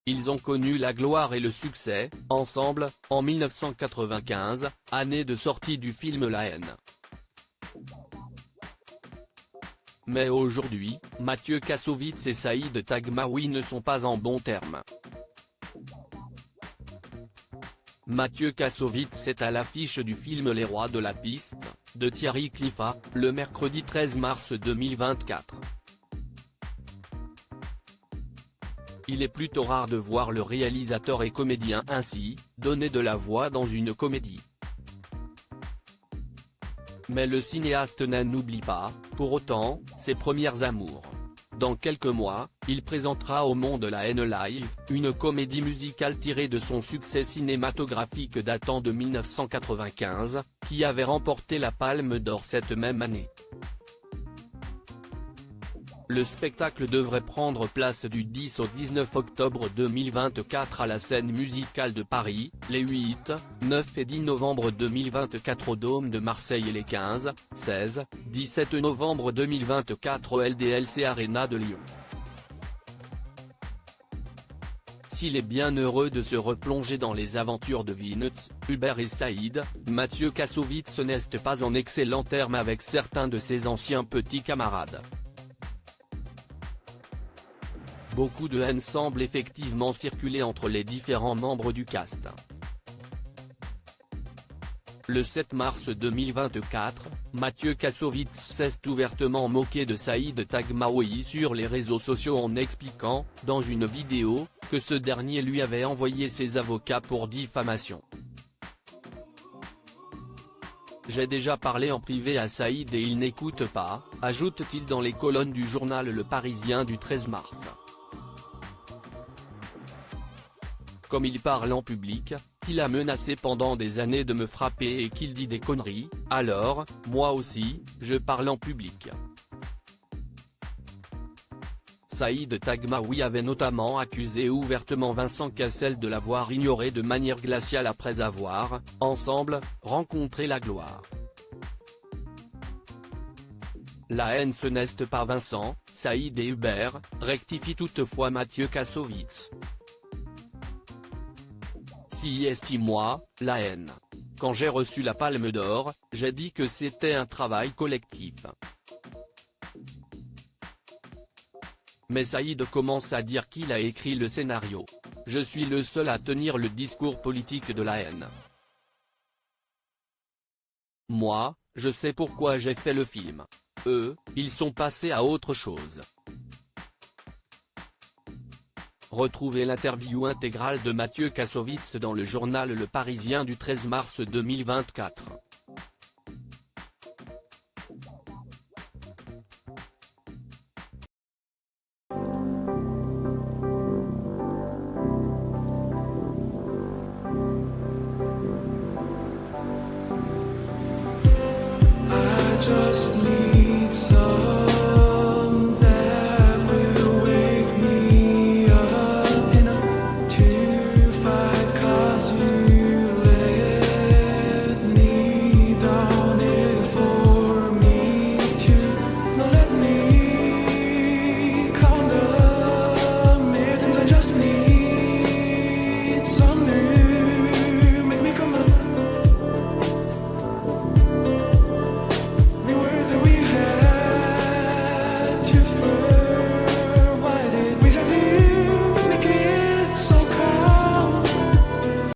ils ont connu la gloire et le succès, ensemble, en 1995, année de sortie du film La Haine. Mais aujourd'hui, Mathieu Kassovitz et Saïd Taghmaoui ne sont pas en bons termes. Mathieu Kassovitz est à l'affiche du film Les Rois de la Piste, de Thierry Cliffat, le mercredi 13 mars 2024. Il est plutôt rare de voir le réalisateur et comédien ainsi, donner de la voix dans une comédie. Mais le cinéaste n'oublie pas, pour autant, ses premières amours. Dans quelques mois, il présentera au monde La Haine Live, une comédie musicale tirée de son succès cinématographique datant de 1995, qui avait remporté la Palme d'Or cette même année. Le spectacle devrait prendre place du 10 au 19 octobre 2024 à la Scène musicale de Paris, les 8, 9 et 10 novembre 2024 au Dôme de Marseille et les 15, 16, 17 novembre 2024 au LDLC Arena de Lyon. S'il est bien heureux de se replonger dans les aventures de Vince, Hubert et Saïd, Mathieu Kassovitz n'est pas en excellent terme avec certains de ses anciens petits camarades. Beaucoup de haine semble effectivement circuler entre les différents membres du cast. Le 7 mars 2024, Mathieu Kassovitz s'est ouvertement moqué de Saïd Taghmaoui sur les réseaux sociaux en expliquant, dans une vidéo, que ce dernier lui avait envoyé ses avocats pour diffamation. J'ai déjà parlé en privé à Saïd et il n'écoute pas, ajoute-t-il dans les colonnes du journal Le Parisien du 13 mars. Comme il parle en public, qu'il a menacé pendant des années de me frapper et qu'il dit des conneries, alors, moi aussi, je parle en public. Saïd Taghmaoui avait notamment accusé ouvertement Vincent Cassel de l'avoir ignoré de manière glaciale après avoir, ensemble, rencontré la gloire. La haine ce n'est pas Vincent, Saïd et Hubert, rectifie toutefois Mathieu Kassovitz. Si estime-moi, la haine. Quand j'ai reçu la Palme d'Or, j'ai dit que c'était un travail collectif. Mais Saïd commence à dire qu'il a écrit le scénario. Je suis le seul à tenir le discours politique de la haine. Moi, je sais pourquoi j'ai fait le film. Eux, ils sont passés à autre chose. Retrouvez l'interview intégrale de Mathieu Kassovitz dans le journal Le Parisien du 13 mars 2024. I just need